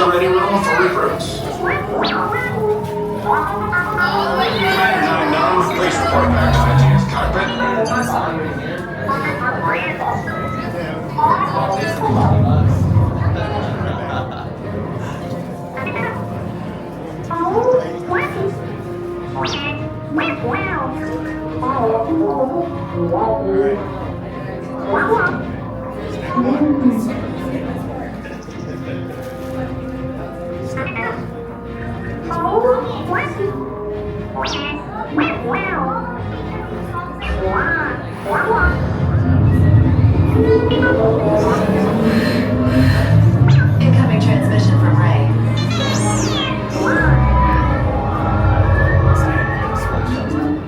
a ready room for recruits. Please report back to the TS cockpit. Incoming transmission from Ray.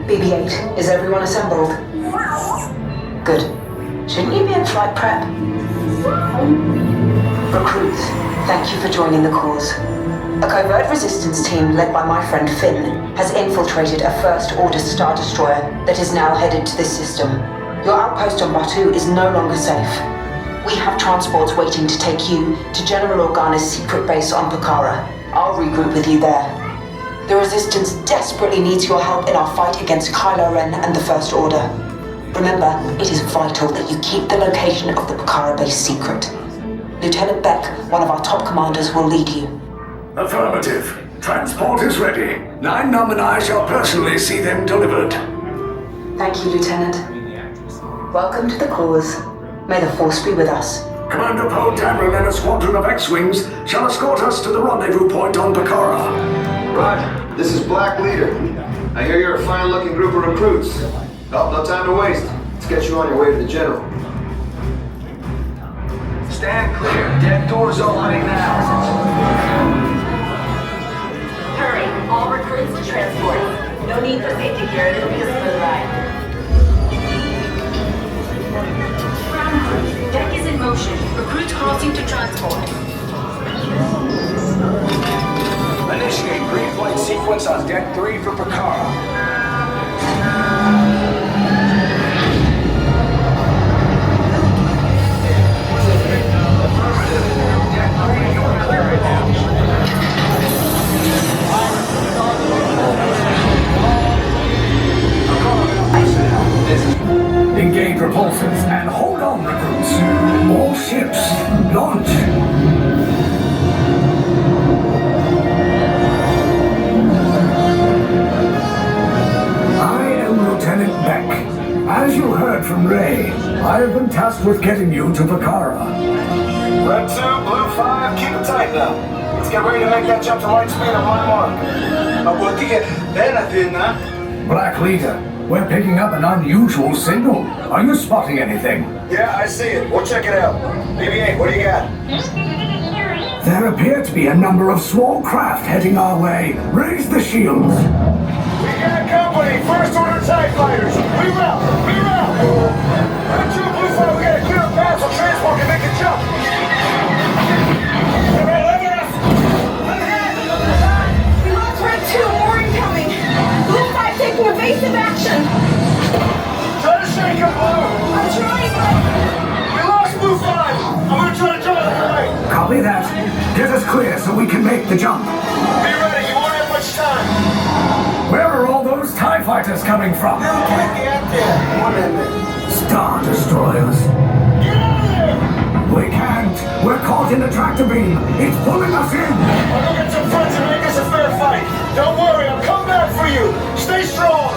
BB-8, is everyone assembled? Good. Shouldn't you be in flight prep? Recruits, thank you for joining the cause. A covert resistance team led by my friend Finn has infiltrated a First Order Star Destroyer that is now headed to this system. Your outpost on Batu is no longer safe. We have transports waiting to take you to General Organa's secret base on Pucara. I'll regroup with you there. The Resistance desperately needs your help in our fight against Kylo Ren and the First Order. Remember, it is vital that you keep the location of the Pucara base secret. Lieutenant Beck, one of our top commanders, will lead you. Affirmative. Transport is ready. 9 Num and I shall personally see them delivered. Thank you, Lieutenant. Welcome to the cause. May the Force be with us. Commander Poe Dameron and a squadron of X-Wings shall escort us to the rendezvous point on Pucara. Roger. This is Black Leader. I hear you're a fine-looking group of recruits. Oh, no time to waste. Let's get you on your way to the General. Stand clear. Deck doors opening now. Hurry, all recruits to transport. No need for safety gear, it'll be a smooth ride. Ground crew, deck is in motion. Recruits crossing to transport. Initiate pre-flight sequence on Deck 3 for Pucara. Engage repulsors and hold on, recruits. All ships, launch. I am Lieutenant Beck. As you heard from Ray, I have been tasked with getting you to Pucara. Red 2, Blue 5, keep it tight now. Let's get ready to make that jump to light speed on my mark. Black Leader, we're picking up an unusual signal. Are you spotting anything? Yeah, I see it. We'll check it out. BB-8, what do you got? There appear to be a number of small craft heading our way. Raise the shields. We got company. First Order TIE fighters. Reroute. Red 2, Blue 5, we got a clear path so transport can make a jump. We lost Red 2, more incoming. Blue 5 taking evasive action. Try to shake him, Blue. I'm trying, but... We lost Blue 5. I'm gonna try to drive it away. Copy that. Get us clear so we can make the jump. Be ready. You won't have much time. Where are all those TIE fighters coming from? Can't get there. 1 minute. Star Destroyers. Get out of there. We can't. We're caught in the tractor beam. It's pulling us in. I'll go get some friends and make this a fair fight. Don't worry, I'll come back for you. Stay strong.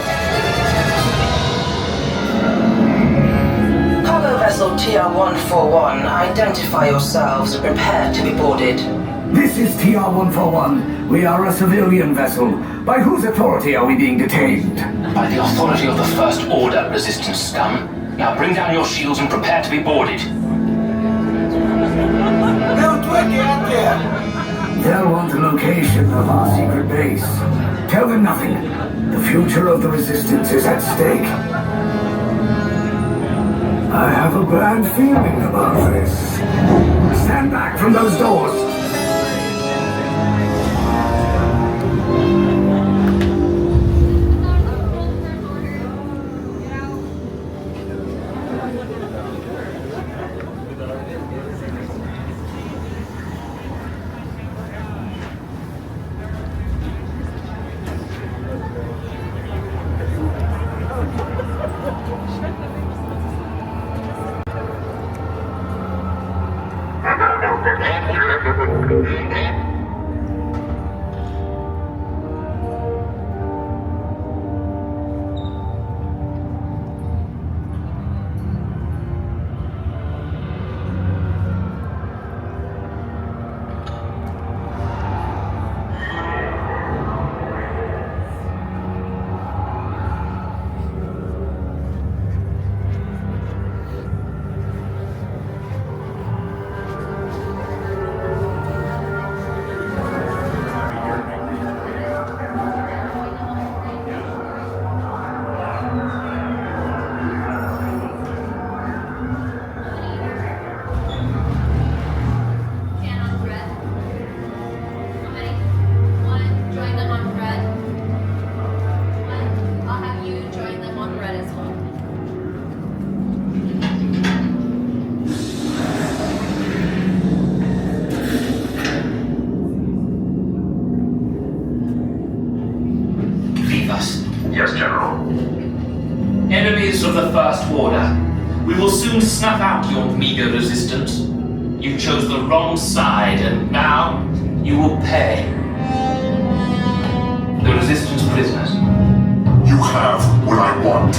Cargo vessel TR-141, identify yourselves. Prepare to be boarded. This is TR-141. We are a civilian vessel. By whose authority are we being detained? By the authority of the First Order, Resistance scum. Now bring down your shields and prepare to be boarded. They'll want the location of our secret base. Tell them nothing. The future of the Resistance is at stake. I have a bad feeling about this. Stand back from those doors. forces of the First Order. We will soon snuff out your meager resistance. You chose the wrong side, and now you will pay. The Resistance prisoners. You have what I want.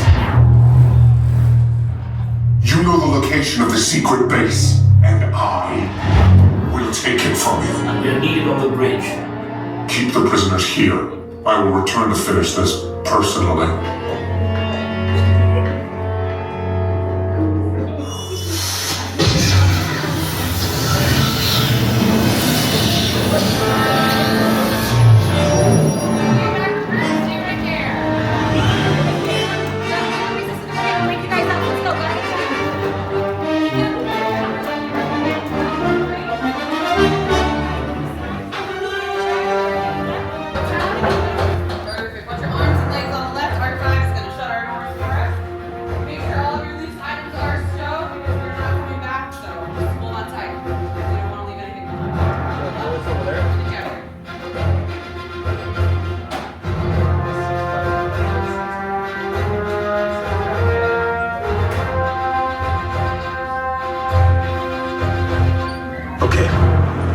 You know the location of the secret base, and I will take it from you. And we're needed on the bridge. Keep the prisoners here. I will return to finish this personally.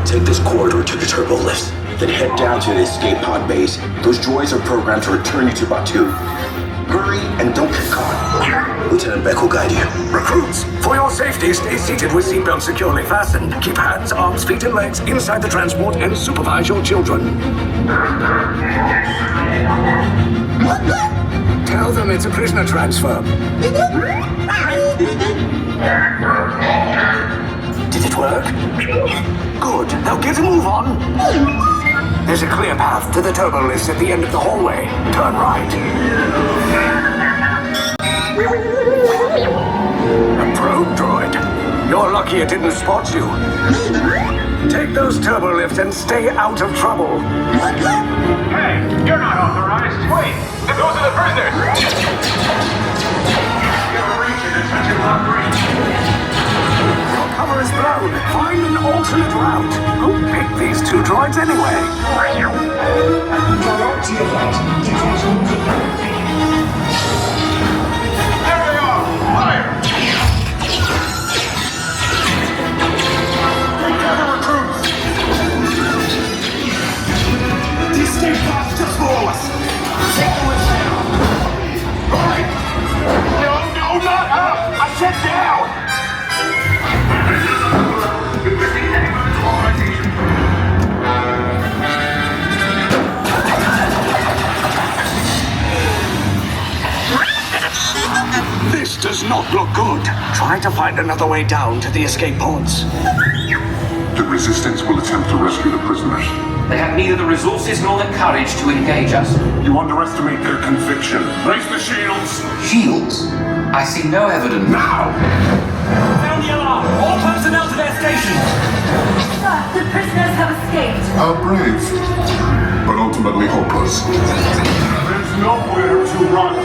Take this corridor to the turbo lift, then head down to the escape pod base. Those droids are programmed to return you to Batu. Hurry and don't get caught. Lieutenant Beck will guide you. Recruits, for your safety, stay seated with seatbelts securely fastened. Keep hands, arms, feet, and legs inside the transport and supervise your children. Tell them it's a prisoner transfer. Did it work? Good. Now get a move on. There's a clear path to the turbo lifts at the end of the hallway. Turn right. A probe droid. You're lucky it didn't spot you. Take those turbo lifts and stay out of trouble. Hey, you're not authorized. Wait, those are the prisoners. You're reaching attention block range. Your cover is blown. Find an alternate route. Who picked these two droids anyway? There they are! Fire! Gather recruits! The escape pod's just below us! Follow us down! Alright! No, not up! I said down! This does not look good. Try to find another way down to the escape pods. The Resistance will attempt to rescue the prisoners. They have neither the resources nor the courage to engage us. You underestimate their conviction. Raise the shields! Shields? I see no evidence. Now! Sound the alarm! All personnel to their stations! Sir, the prisoners have escaped. How brave, but ultimately hopeless. There's nowhere to run!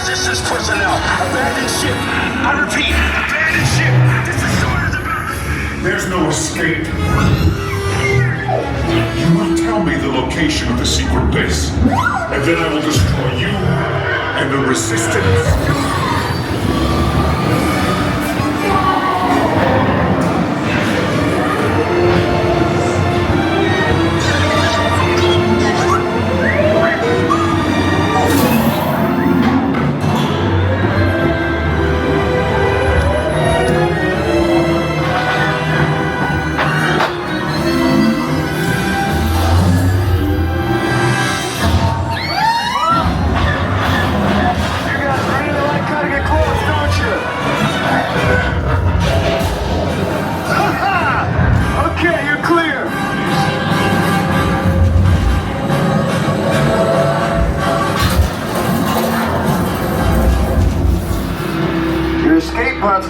Resistance personnel, abandon ship. I repeat, abandon ship. This is sort of the... There's no escape. You will tell me the location of the secret base, and then I will destroy you and the Resistance.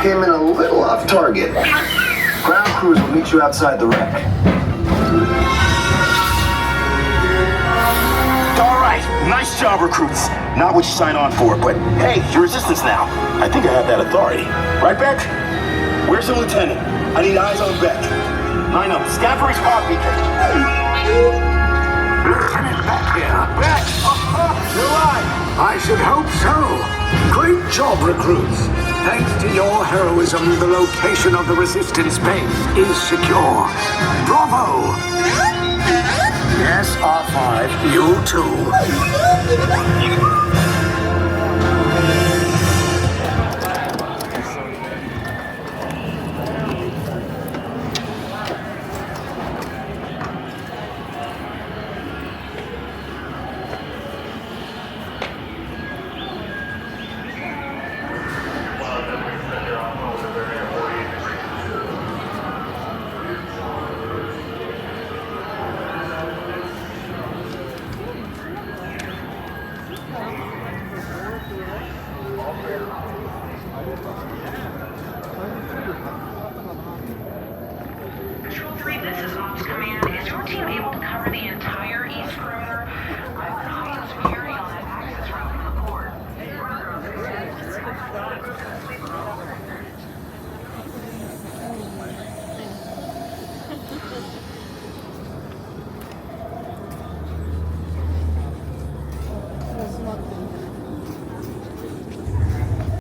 came in a little off target. Ground crews will meet you outside the wreck. All right, nice job, recruits. Not what you signed on for, but hey, you're resistance now. I think I have that authority. Right, Beck? Where's the lieutenant? I need eyes on Beck. Line up, scan for his pod beacon. Lieutenant Beck here. Beck! You're alive! I should hope so. Great job, recruits. Thanks to your heroism, the location of the resistance base is secure. Bravo! Yes, R5, you too. Control 3, this is Ops Command. Is your team able to cover the entire east perimeter